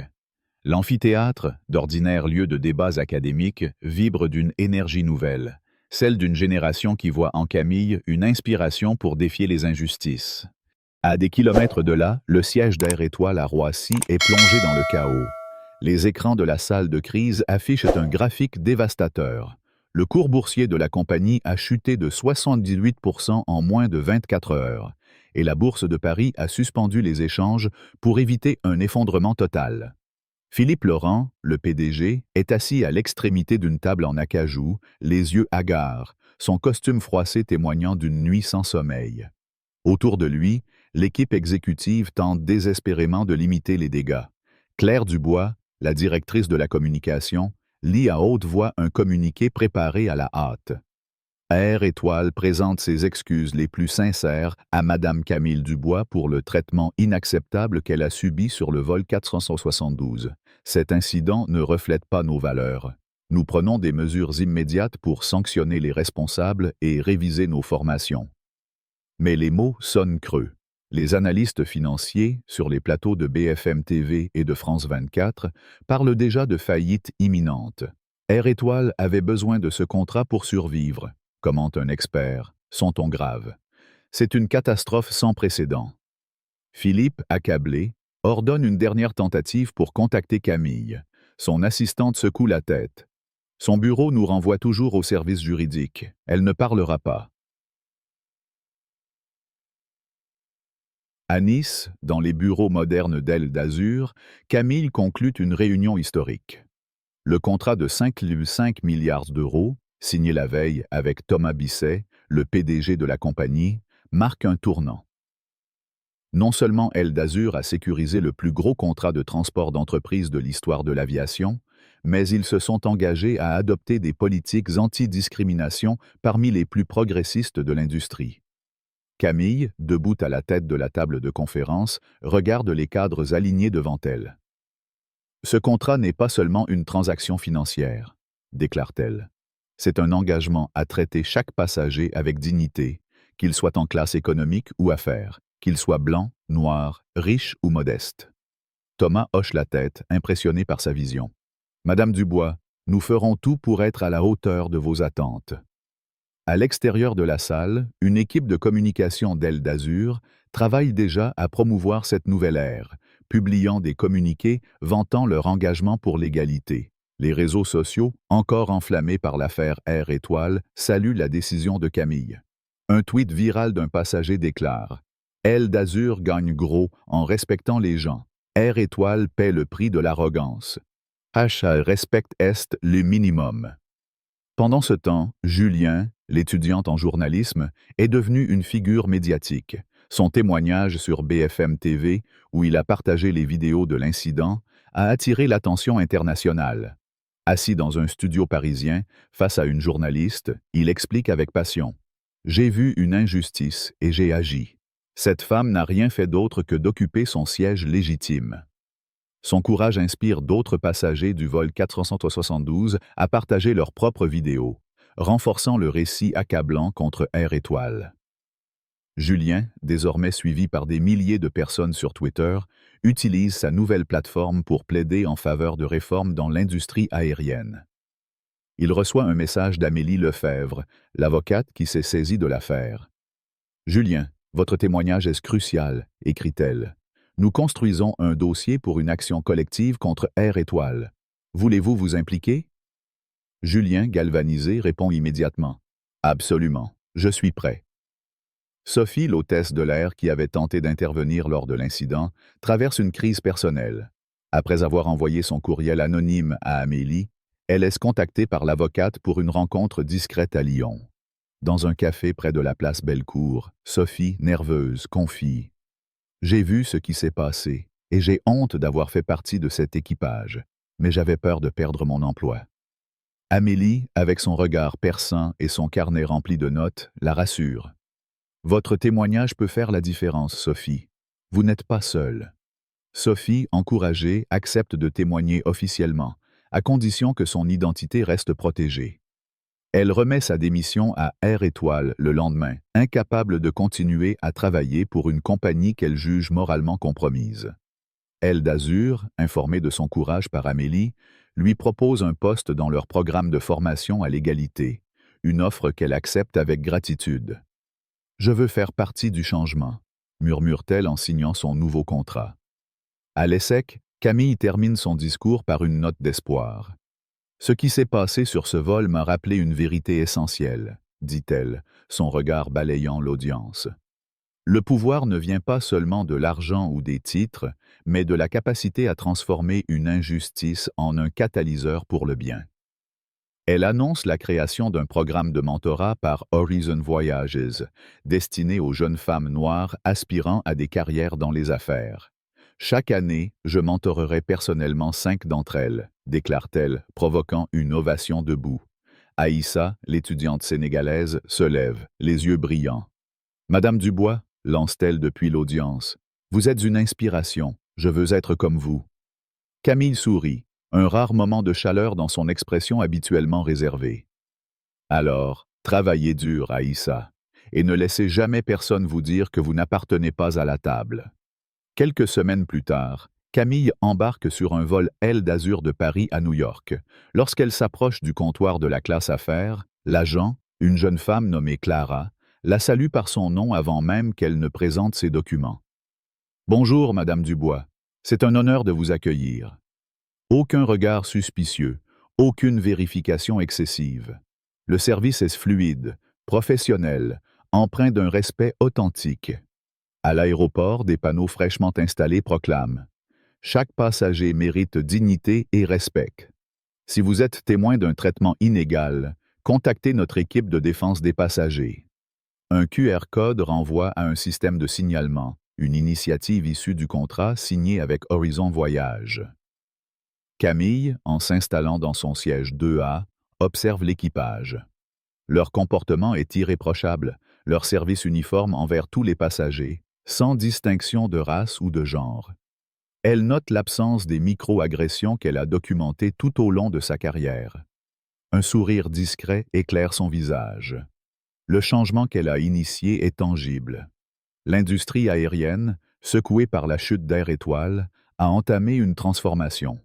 L'amphithéâtre, d'ordinaire lieu de débats académiques, vibre d'une énergie nouvelle, celle d'une génération qui voit en Camille une inspiration pour défier les injustices. À des kilomètres de là, le siège d'Air Étoile à Roissy est plongé dans le chaos. Les écrans de la salle de crise affichent un graphique dévastateur. Le cours boursier de la compagnie a chuté de 78% en moins de 24 heures, et la Bourse de Paris a suspendu les échanges pour éviter un effondrement total. Philippe Laurent, le PDG, est assis à l'extrémité d'une table en acajou, les yeux hagards, son costume froissé témoignant d'une nuit sans sommeil. Autour de lui, l'équipe exécutive tente désespérément de limiter les dégâts. Claire Dubois, la directrice de la communication, lit à haute voix un communiqué préparé à la hâte. Air Étoile présente ses excuses les plus sincères à Madame Camille Dubois pour le traitement inacceptable qu'elle a subi sur le vol 472. Cet incident ne reflète pas nos valeurs. Nous prenons des mesures immédiates pour sanctionner les responsables et réviser nos formations. Mais les mots sonnent creux. Les analystes financiers, sur les plateaux de BFM TV et de France 24, parlent déjà de faillite imminente. Air Étoile avait besoin de ce contrat pour survivre, commente un expert, son ton grave. C'est une catastrophe sans précédent. Philippe, accablé, ordonne une dernière tentative pour contacter Camille. Son assistante secoue la tête. Son bureau nous renvoie toujours au service juridique. Elle ne parlera pas. À Nice, dans les bureaux modernes d'Aile d'Azur, Camille conclut une réunion historique. Le contrat de 5,5 milliards d'euros, signé la veille avec Thomas Bisset, le PDG de la compagnie, marque un tournant. Non seulement Aile d'Azur a sécurisé le plus gros contrat de transport d'entreprise de l'histoire de l'aviation, mais ils se sont engagés à adopter des politiques anti-discrimination parmi les plus progressistes de l'industrie. Camille, debout à la tête de la table de conférence, regarde les cadres alignés devant elle. « Ce contrat n'est pas seulement une transaction financière, » déclare-t-elle. « C'est un engagement à traiter chaque passager avec dignité, qu'il soit en classe économique ou affaires, qu'il soit blanc, noir, riche ou modeste. » Thomas hoche la tête, impressionné par sa vision. « Madame Dubois, nous ferons tout pour être à la hauteur de vos attentes. » À l'extérieur de la salle, une équipe de communication d'Aile d'Azur travaille déjà à promouvoir cette nouvelle ère, publiant des communiqués vantant leur engagement pour l'égalité. Les réseaux sociaux, encore enflammés par l'affaire Air Étoile, saluent la décision de Camille. Un tweet viral d'un passager déclare « Aile d'Azur gagne gros en respectant les gens. Air Étoile paie le prix de l'arrogance. HR respecte est le minimum. » Pendant ce temps, Julien, l'étudiante en journalisme, est devenu une figure médiatique. Son témoignage sur BFM TV, où il a partagé les vidéos de l'incident, a attiré l'attention internationale. Assis dans un studio parisien, face à une journaliste, il explique avec passion « J'ai vu une injustice et j'ai agi. Cette femme n'a rien fait d'autre que d'occuper son siège légitime. » Son courage inspire d'autres passagers du vol 472 à partager leurs propres vidéos, renforçant le récit accablant contre Air Étoile. Julien, désormais suivi par des milliers de personnes sur Twitter, utilise sa nouvelle plateforme pour plaider en faveur de réformes dans l'industrie aérienne. Il reçoit un message d'Amélie Lefebvre, l'avocate qui s'est saisie de l'affaire. « Julien, votre témoignage est crucial, » écrit-elle. « Nous construisons un dossier pour une action collective contre Air Étoile. Voulez-vous vous impliquer? » Julien, galvanisé, répond immédiatement. « Absolument, je suis prêt. » Sophie, l'hôtesse de l'air qui avait tenté d'intervenir lors de l'incident, traverse une crise personnelle. Après avoir envoyé son courriel anonyme à Amélie, elle est contactée par l'avocate pour une rencontre discrète à Lyon. Dans un café près de la place Bellecour, Sophie, nerveuse, confie. « J'ai vu ce qui s'est passé, et j'ai honte d'avoir fait partie de cet équipage, mais j'avais peur de perdre mon emploi. » Amélie, avec son regard perçant et son carnet rempli de notes, la rassure. « Votre témoignage peut faire la différence, Sophie. Vous n'êtes pas seule. » Sophie, encouragée, accepte de témoigner officiellement, à condition que son identité reste protégée. Elle remet sa démission à Air Étoile le lendemain, incapable de continuer à travailler pour une compagnie qu'elle juge moralement compromise. Elle d'Azur, informée de son courage par Amélie, lui propose un poste dans leur programme de formation à l'égalité, une offre qu'elle accepte avec gratitude. « Je veux faire partie du changement », murmure-t-elle en signant son nouveau contrat. À l'ESSEC, Camille termine son discours par une note d'espoir. « Ce qui s'est passé sur ce vol m'a rappelé une vérité essentielle, » dit-elle, son regard balayant l'audience. Le pouvoir ne vient pas seulement de l'argent ou des titres, mais de la capacité à transformer une injustice en un catalyseur pour le bien. Elle annonce la création d'un programme de mentorat par Horizon Voyages, destiné aux jeunes femmes noires aspirant à des carrières dans les affaires. « Chaque année, je mentorerai personnellement 5 d'entre elles, » déclare-t-elle, provoquant une ovation debout. Aïssa, l'étudiante sénégalaise, se lève, les yeux brillants. « Madame Dubois, » lance-t-elle depuis l'audience, « vous êtes une inspiration, je veux être comme vous. » Camille sourit, un rare moment de chaleur dans son expression habituellement réservée. « Alors, travaillez dur, Aïssa, et ne laissez jamais personne vous dire que vous n'appartenez pas à la table. » Quelques semaines plus tard, Camille embarque sur un vol Aile d'Azur de Paris à New York. Lorsqu'elle s'approche du comptoir de la classe affaires, l'agent, une jeune femme nommée Clara, la salue par son nom avant même qu'elle ne présente ses documents. « Bonjour, Madame Dubois. C'est un honneur de vous accueillir. » Aucun regard suspicieux, aucune vérification excessive. Le service est fluide, professionnel, empreint d'un respect authentique. À l'aéroport, des panneaux fraîchement installés proclament « Chaque passager mérite dignité et respect. » Si vous êtes témoin d'un traitement inégal, contactez notre équipe de défense des passagers. Un QR code renvoie à un système de signalement, une initiative issue du contrat signé avec Horizon Voyages. Camille, en s'installant dans son siège 2A, observe l'équipage. Leur comportement est irréprochable, leur service uniforme envers tous les passagers, sans distinction de race ou de genre. Elle note l'absence des micro-agressions qu'elle a documentées tout au long de sa carrière. Un sourire discret éclaire son visage. Le changement qu'elle a initié est tangible. L'industrie aérienne, secouée par la chute d'Air Étoile, a entamé une transformation.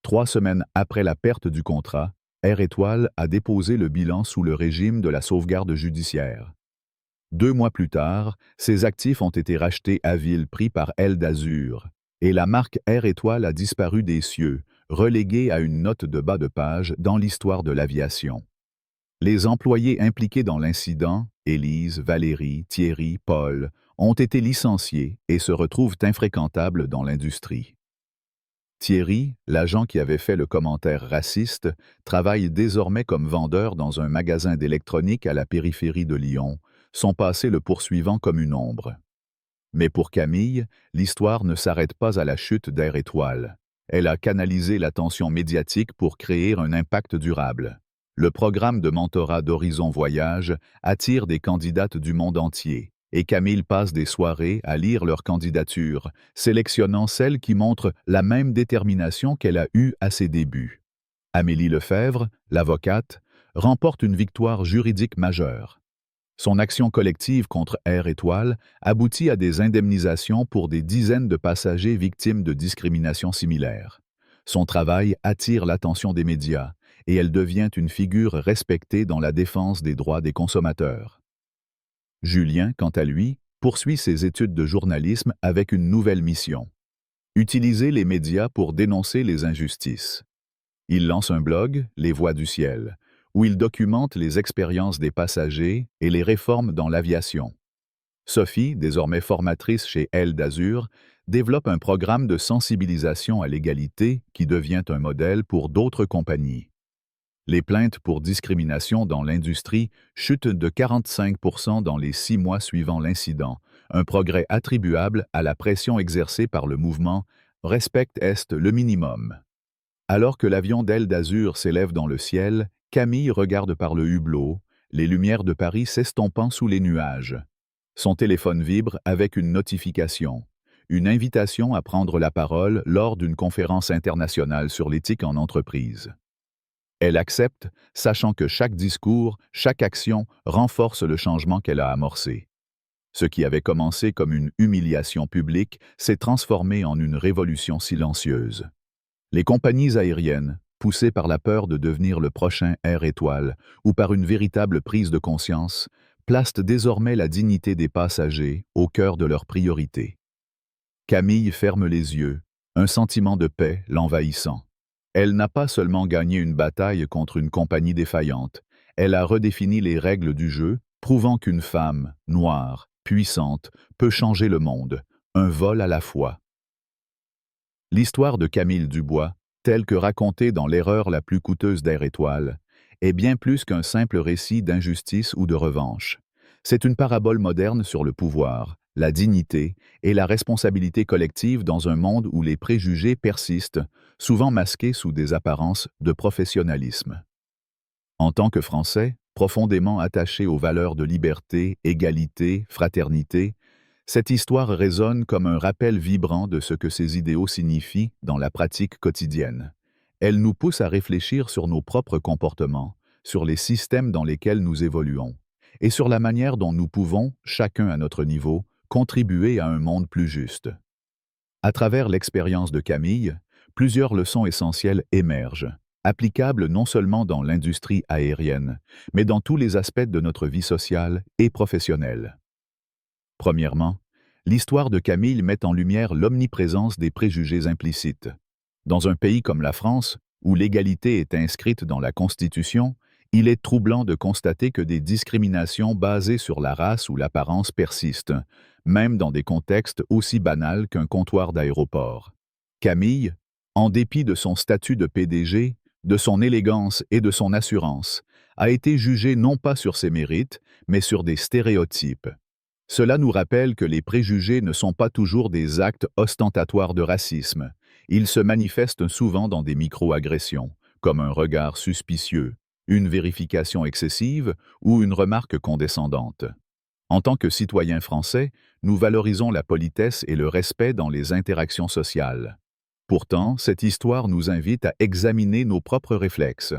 3 semaines après la perte du contrat, Air Étoile a déposé le bilan sous le régime de la sauvegarde judiciaire. 2 mois plus tard, ses actifs ont été rachetés à vil prix par Aile d'Azur, et la marque Air Étoile a disparu des cieux, reléguée à une note de bas de page dans l'histoire de l'aviation. Les employés impliqués dans l'incident, Élise, Valérie, Thierry, Paul, ont été licenciés et se retrouvent infréquentables dans l'industrie. Thierry, l'agent qui avait fait le commentaire raciste, travaille désormais comme vendeur dans un magasin d'électronique à la périphérie de Lyon, son passé le poursuivant comme une ombre. Mais pour Camille, l'histoire ne s'arrête pas à la chute d'Air Étoile. Elle a canalisé l'attention médiatique pour créer un impact durable. Le programme de mentorat d'Horizon Voyages attire des candidates du monde entier, et Camille passe des soirées à lire leurs candidatures, sélectionnant celles qui montrent la même détermination qu'elle a eue à ses débuts. Amélie Lefebvre, l'avocate, remporte une victoire juridique majeure. Son action collective contre Air Étoile aboutit à des indemnisations pour des dizaines de passagers victimes de discriminations similaires. Son travail attire l'attention des médias, et elle devient une figure respectée dans la défense des droits des consommateurs. Julien, quant à lui, poursuit ses études de journalisme avec une nouvelle mission: utiliser les médias pour dénoncer les injustices. Il lance un blog, Les Voix du ciel, où il documente les expériences des passagers et les réformes dans l'aviation. Sophie, désormais formatrice chez Aile d'Azur, développe un programme de sensibilisation à l'égalité qui devient un modèle pour d'autres compagnies. Les plaintes pour discrimination dans l'industrie chutent de 45% dans les 6 mois suivant l'incident, un progrès attribuable à la pression exercée par le mouvement « Respect Est le minimum ». Alors que l'avion d'Aile d'Azur s'élève dans le ciel, Camille regarde par le hublot, les lumières de Paris s'estompant sous les nuages. Son téléphone vibre avec une notification. une invitation à prendre la parole lors d'une conférence internationale sur l'éthique en entreprise. Elle accepte, sachant que chaque discours, chaque action renforce le changement qu'elle a amorcé. Ce qui avait commencé comme une humiliation publique s'est transformé en une révolution silencieuse. Les compagnies aériennes, poussées par la peur de devenir le prochain Air Étoile ou par une véritable prise de conscience, placent désormais la dignité des passagers au cœur de leurs priorités. Camille ferme les yeux, un sentiment de paix l'envahissant. Elle n'a pas seulement gagné une bataille contre une compagnie défaillante, elle a redéfini les règles du jeu, prouvant qu'une femme, noire, puissante, peut changer le monde, un vol à la fois. L'histoire de Camille Dubois, telle que racontée dans L'erreur la plus coûteuse d'Air Étoile, est bien plus qu'un simple récit d'injustice ou de revanche. C'est une parabole moderne sur le pouvoir, la dignité et la responsabilité collective dans un monde où les préjugés persistent, souvent masqués sous des apparences de professionnalisme. En tant que Français, profondément attachés aux valeurs de liberté, égalité, fraternité, cette histoire résonne comme un rappel vibrant de ce que ces idéaux signifient dans la pratique quotidienne. Elle nous pousse à réfléchir sur nos propres comportements, sur les systèmes dans lesquels nous évoluons, et sur la manière dont nous pouvons, chacun à notre niveau, contribuer à un monde plus juste. À travers l'expérience de Camille, plusieurs leçons essentielles émergent, applicables non seulement dans l'industrie aérienne, mais dans tous les aspects de notre vie sociale et professionnelle. Premièrement, l'histoire de Camille met en lumière l'omniprésence des préjugés implicites. Dans un pays comme la France, où l'égalité est inscrite dans la Constitution, il est troublant de constater que des discriminations basées sur la race ou l'apparence persistent, même dans des contextes aussi banals qu'un comptoir d'aéroport. Camille, en dépit de son statut de PDG, de son élégance et de son assurance, a été jugée non pas sur ses mérites, mais sur des stéréotypes. Cela nous rappelle que les préjugés ne sont pas toujours des actes ostentatoires de racisme. Ils se manifestent souvent dans des micro-agressions, comme un regard suspicieux, une vérification excessive ou une remarque condescendante. En tant que citoyens français, nous valorisons la politesse et le respect dans les interactions sociales. Pourtant, cette histoire nous invite à examiner nos propres réflexes.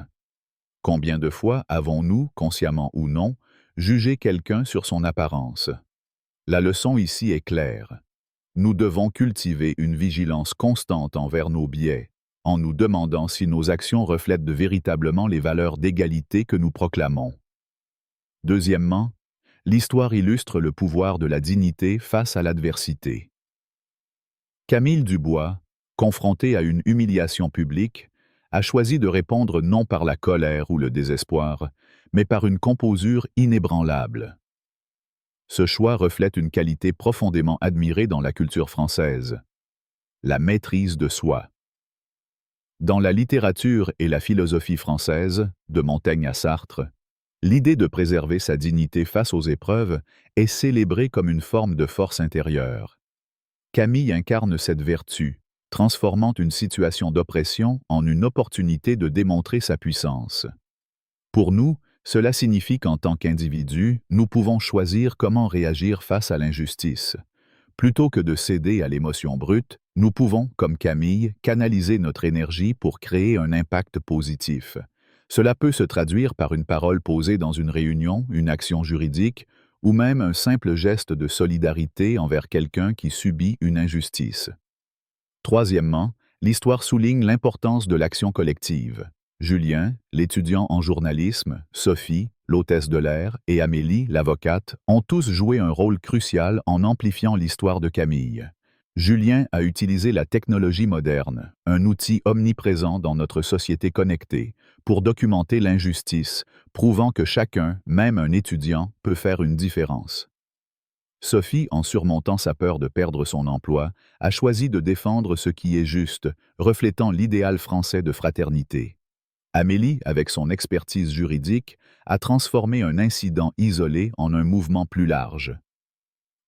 Combien de fois avons-nous, consciemment ou non, jugé quelqu'un sur son apparence? La leçon ici est claire. Nous devons cultiver une vigilance constante envers nos biais, en nous demandant si nos actions reflètent véritablement les valeurs d'égalité que nous proclamons. Deuxièmement, l'histoire illustre le pouvoir de la dignité face à l'adversité. Camille Dubois, confrontée à une humiliation publique, a choisi de répondre non par la colère ou le désespoir, mais par une composure inébranlable. Ce choix reflète une qualité profondément admirée dans la culture française, la maîtrise de soi. Dans la littérature et la philosophie française, de Montaigne à Sartre, l'idée de préserver sa dignité face aux épreuves est célébrée comme une forme de force intérieure. Camille incarne cette vertu, transformant une situation d'oppression en une opportunité de démontrer sa puissance. Pour nous, cela signifie qu'en tant qu'individus, nous pouvons choisir comment réagir face à l'injustice. Plutôt que de céder à l'émotion brute, nous pouvons, comme Camille, canaliser notre énergie pour créer un impact positif. Cela peut se traduire par une parole posée dans une réunion, une action juridique, ou même un simple geste de solidarité envers quelqu'un qui subit une injustice. Troisièmement, l'histoire souligne l'importance de l'action collective. Julien, l'étudiant en journalisme, Sophie, l'hôtesse de l'air, et Amélie, l'avocate, ont tous joué un rôle crucial en amplifiant l'histoire de Camille. Julien a utilisé la technologie moderne, un outil omniprésent dans notre société connectée, pour documenter l'injustice, prouvant que chacun, même un étudiant, peut faire une différence. Sophie, en surmontant sa peur de perdre son emploi, a choisi de défendre ce qui est juste, reflétant l'idéal français de fraternité. Amélie, avec son expertise juridique, a transformé un incident isolé en un mouvement plus large.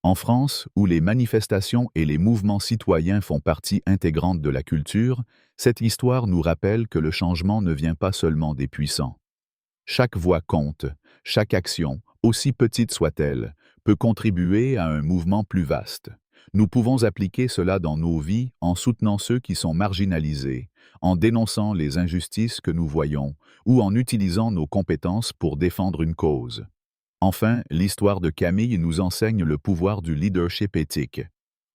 En France, où les manifestations et les mouvements citoyens font partie intégrante de la culture, cette histoire nous rappelle que le changement ne vient pas seulement des puissants. Chaque voix compte, chaque action, aussi petite soit-elle, peut contribuer à un mouvement plus vaste. Nous pouvons appliquer cela dans nos vies en soutenant ceux qui sont marginalisés, en dénonçant les injustices que nous voyons ou en utilisant nos compétences pour défendre une cause. Enfin, l'histoire de Camille nous enseigne le pouvoir du leadership éthique.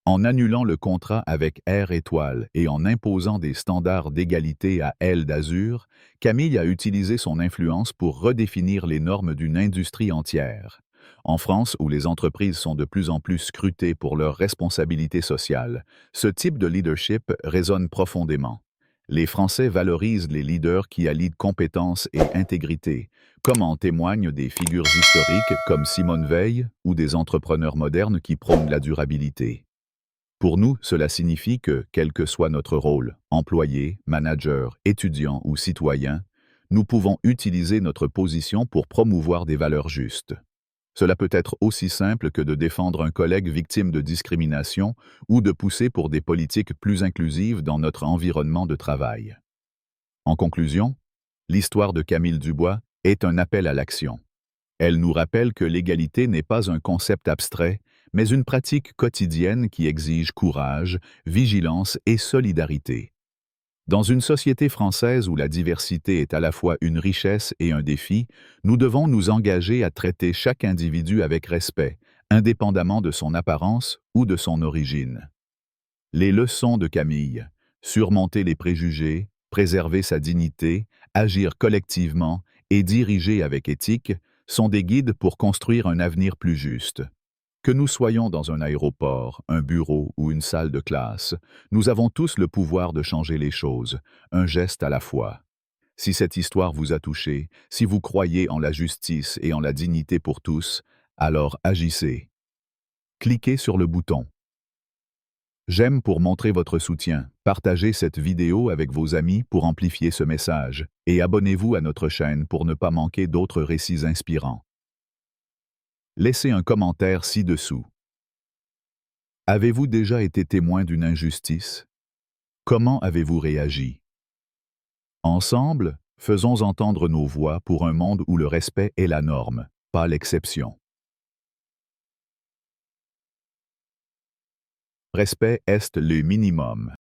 En annulant le contrat avec Air Étoile et en imposant des standards d'égalité à Aile d'Azur, Camille a utilisé son influence pour redéfinir les normes d'une industrie entière. En France, où les entreprises sont de plus en plus scrutées pour leurs responsabilités sociales, ce type de leadership résonne profondément. Les Français valorisent les leaders qui allient compétences et intégrité, comme en témoignent des figures historiques comme Simone Veil ou des entrepreneurs modernes qui prônent la durabilité. Pour nous, cela signifie que, quel que soit notre rôle, employé, manager, étudiant ou citoyen, nous pouvons utiliser notre position pour promouvoir des valeurs justes. Cela peut être aussi simple que de défendre un collègue victime de discrimination ou de pousser pour des politiques plus inclusives dans notre environnement de travail. En conclusion, l'histoire de Camille Dubois est un appel à l'action. Elle nous rappelle que l'égalité n'est pas un concept abstrait, mais une pratique quotidienne qui exige courage, vigilance et solidarité. Dans une société française où la diversité est à la fois une richesse et un défi, nous devons nous engager à traiter chaque individu avec respect, indépendamment de son apparence ou de son origine. Les leçons de Camille: surmonter les préjugés, préserver sa dignité, agir collectivement et diriger avec éthique sont des guides pour construire un avenir plus juste. Que nous soyons dans un aéroport, un bureau ou une salle de classe, nous avons tous le pouvoir de changer les choses, un geste à la fois. Si cette histoire vous a touché, si vous croyez en la justice et en la dignité pour tous, alors agissez. Cliquez sur le bouton j'aime pour montrer votre soutien, partagez cette vidéo avec vos amis pour amplifier ce message, et abonnez-vous à notre chaîne pour ne pas manquer d'autres récits inspirants. Laissez un commentaire ci-dessous. Avez-vous déjà été témoin d'une injustice? Comment avez-vous réagi? Ensemble, faisons entendre nos voix pour un monde où le respect est la norme, pas l'exception. Respect est le minimum.